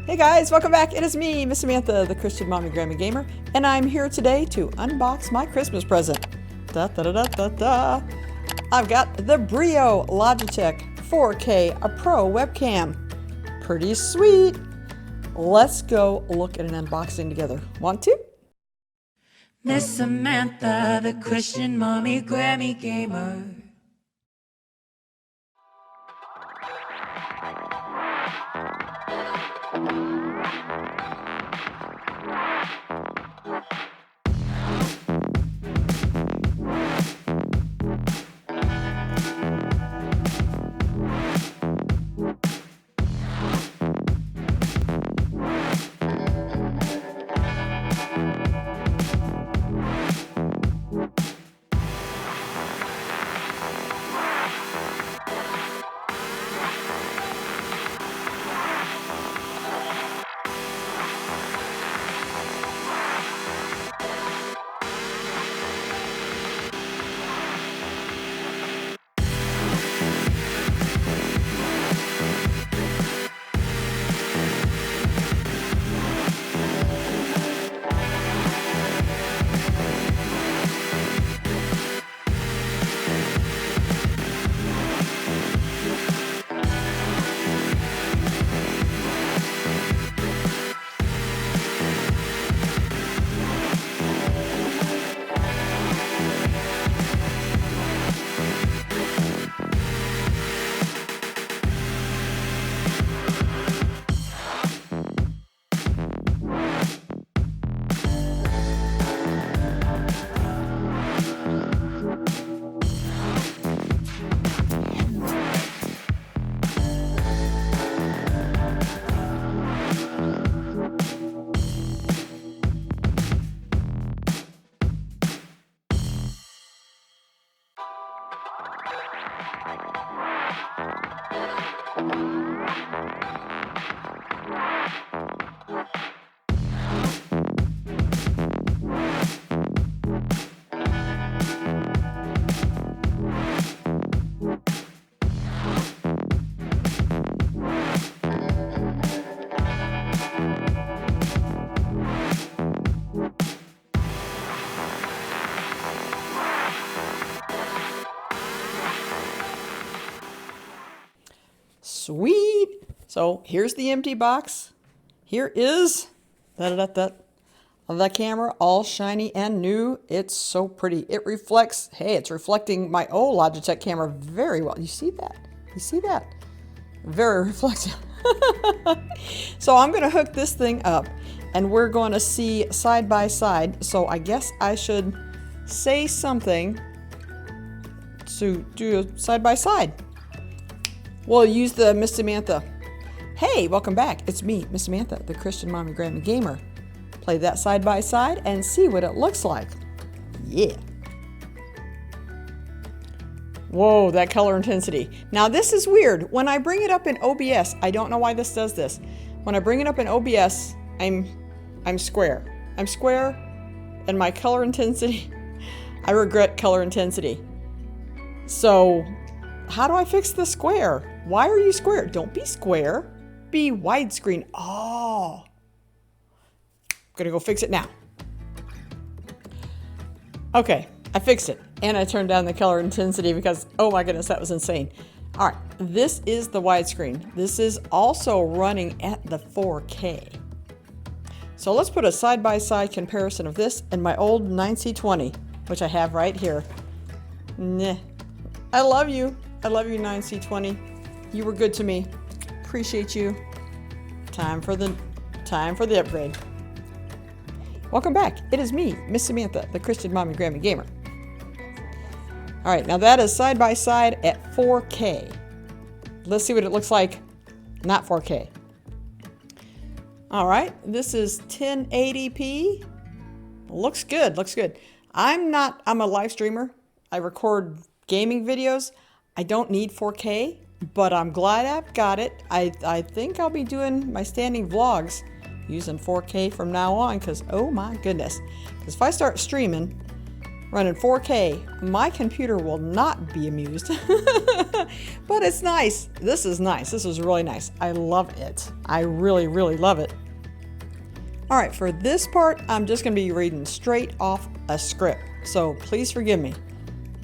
Hey guys, welcome back. It is me, Miss Samantha, the Christian Mommy Grammy Gamer, and I'm here today to unbox my Christmas present. Da da da da da da. I've got the Brio Logitech 4K a Pro webcam. Pretty sweet. Let's go look at an unboxing together. Want to? Miss Samantha, the Christian Mommy Grammy Gamer. Sweet. So here's the empty box. Here is the camera, all shiny and new. It's so pretty. It reflects, hey, it's reflecting my old Logitech camera very well. You see that? You see that? Very reflective. So I'm going to hook this thing up and we're going to see side by side. So I guess I should say something to do side by side. We'll use the Miss Samantha. Hey, welcome back. It's me, Miss Samantha, the Christian Mommy Grammy Gamer. Play that side by side and see what it looks like. Yeah. Whoa, that color intensity. Now this is weird. When I bring it up in OBS, I don't know why this does this. When I bring it up in OBS, I'm square. I'm square and my color intensity, I regret color intensity. So how do I fix the square? Why are you square? Don't be square. Be widescreen. Oh. I'm gonna go fix it now. Okay, I fixed it. And I turned down the color intensity because, oh my goodness, that was insane. All right, this is the widescreen. This is also running at the 4K. So let's put a side-by-side comparison of this and my old 9C20, which I have right here. Nah. I love you. I love you, 9C20. You were good to me. Appreciate you. Time for the upgrade. Welcome back. It is me, Miss Samantha, the Christian Mommy Grammy Gamer. All right, now that is side by side at 4K. Let's see what it looks like. Not 4K. All right, this is 1080p. Looks good. Looks good. I'm a live streamer. I record gaming videos. I don't need 4K, but I'm glad I've got it. I think I'll be doing my standing vlogs using 4K from now on because, oh my goodness. Because if I start streaming, running 4K, my computer will not be amused. But it's nice. This is nice. This is really nice. I love it. I really, really love it. All right, for this part, I'm just going to be reading straight off a script, so please forgive me.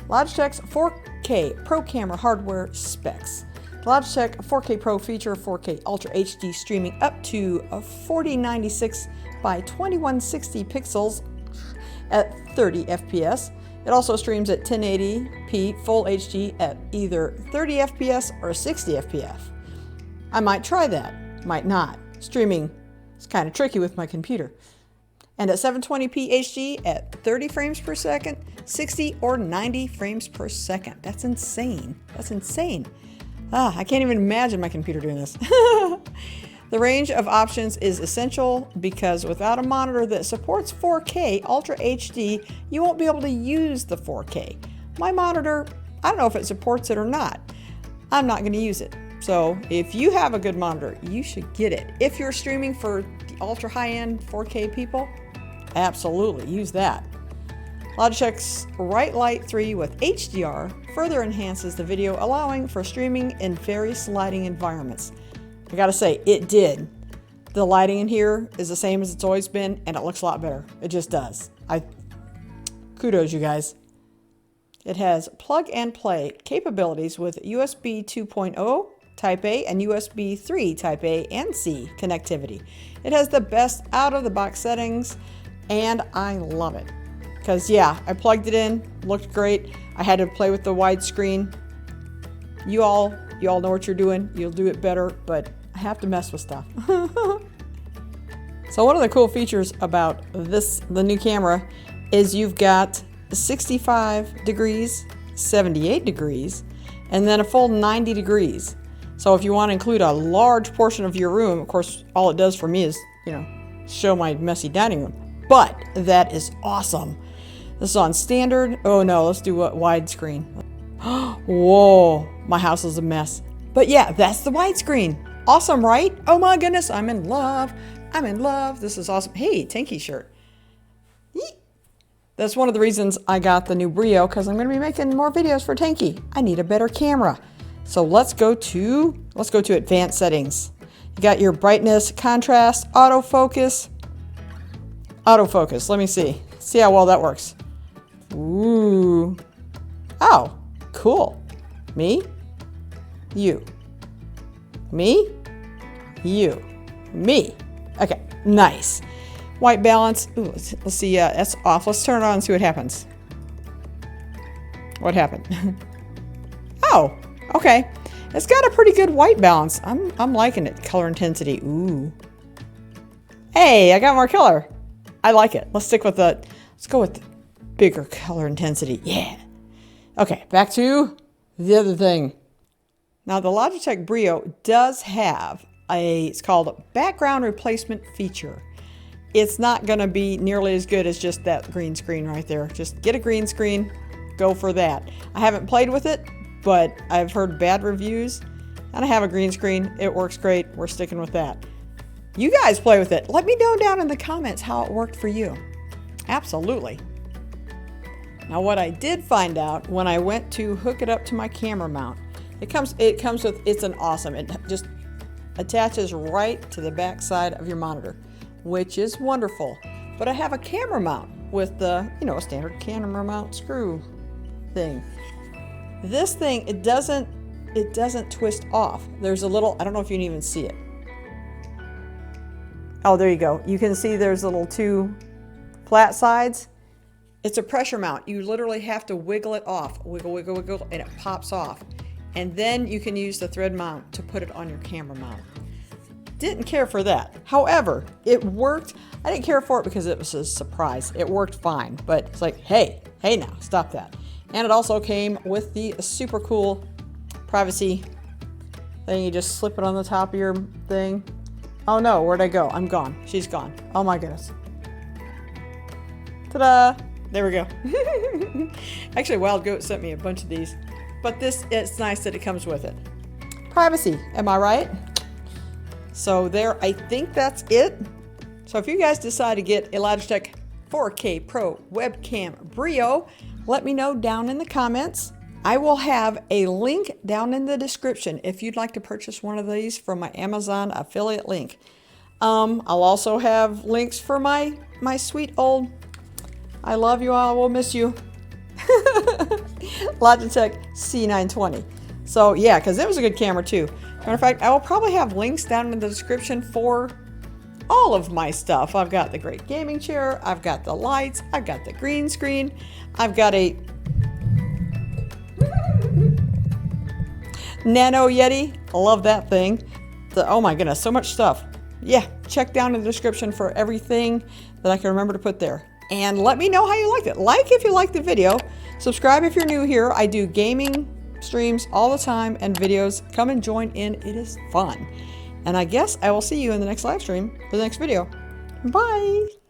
Logitech's 4K Pro camera hardware specs. Logitech 4K Pro feature 4K Ultra HD streaming up to 4096 by 2160 pixels at 30 FPS. It also streams at 1080p Full HD at either 30 FPS or 60 FPS. I might try that, might not. Streaming is kind of tricky with my computer. And at 720p HD at 30 frames per second, 60 or 90 frames per second. That's insane. That's insane. I can't even imagine my computer doing this. The range of options is essential because without a monitor that supports 4K Ultra HD, you won't be able to use the 4K. My monitor, I don't know if it supports it or not. I'm not going to use it. So if you have a good monitor, you should get it. If you're streaming for the ultra high-end 4K people, absolutely use that. Logitech's Rightlight 3 with HDR further enhances the video, allowing for streaming in various lighting environments. I gotta say, it did. The lighting in here is the same as it's always been, and it looks a lot better. It just does. Kudos, you guys. It has plug and play capabilities with USB 2.0 Type A and USB 3 Type A and C connectivity. It has the best out-of-the-box settings, and I love it. Because yeah, I plugged it in, looked great. I had to play with the widescreen. You all know what you're doing. You'll do it better, but I have to mess with stuff. So one of the cool features about the new camera, is you've got 65 degrees, 78 degrees, and then a full 90 degrees. So if you want to include a large portion of your room, of course, all it does for me is, show my messy dining room. But that is awesome. This is on standard. Oh no, let's do what? Widescreen. Whoa, my house is a mess. But yeah, that's the widescreen. Awesome, right? Oh my goodness, I'm in love. I'm in love. This is awesome. Hey, Tanky shirt. Yeet. That's one of the reasons I got the new Brio, because I'm going to be making more videos for Tanky. I need a better camera. So let's go to advanced settings. You got your brightness, contrast, autofocus. Autofocus, let me see. See how well that works. Ooh. Oh, cool. Me, you. Me, you. Me. Okay, nice. White balance. Ooh, let's see. That's off. Let's turn it on and see what happens. What happened? Oh, okay. It's got a pretty good white balance. I'm liking it. Color intensity. Ooh. Hey, I got more color. I like it. Let's stick with let's go with the bigger color intensity. Yeah. Okay, back to the other thing. Now the Logitech Brio does have it's called background replacement feature. It's not going to be nearly as good as just that green screen right there. Just get a green screen, go for that. I haven't played with it, but I've heard bad reviews, and I have a green screen. It works great. We're sticking with that. You guys play with it. Let me know down in the comments how it worked for you. Absolutely. Now what I did find out when I went to hook it up to my camera mount, it comes with, it's an awesome, it just attaches right to the back side of your monitor, which is wonderful. But I have a camera mount with the, a standard camera mount screw thing. This thing, it doesn't twist off. There's a little, I don't know if you can even see it. Oh, there you go. You can see there's little two flat sides. It's a pressure mount. You literally have to wiggle it off. Wiggle, wiggle, wiggle, and it pops off. And then you can use the thread mount to put it on your camera mount. Didn't care for that. However, it worked. I didn't care for it because it was a surprise. It worked fine, but it's like, hey now, stop that. And it also came with the super cool privacy thing. You just slip it on the top of your thing. Oh no, where'd I go? I'm gone. She's gone. Oh my goodness. Ta-da! There we go. Actually, Wild Goat sent me a bunch of these. But it's nice that it comes with it. Privacy, am I right? So there, I think that's it. So if you guys decide to get a Logitech 4K Pro Webcam Brio, let me know down in the comments. I will have a link down in the description if you'd like to purchase one of these from my Amazon affiliate link. I'll also have links for my sweet old, I love you all, I will miss you, Logitech C920. So yeah, because it was a good camera too. Matter of fact, I will probably have links down in the description for all of my stuff. I've got the great gaming chair, I've got the lights, I've got the green screen, I've got a Nano Yeti. I love that thing. Oh my goodness, so much stuff. Yeah, check down in the description for everything that I can remember to put there. And let me know how you liked it. Like if you liked the video. Subscribe if you're new here. I do gaming streams all the time and videos. Come and join in. It is fun. And I guess I will see you in the next live stream or the next video. Bye.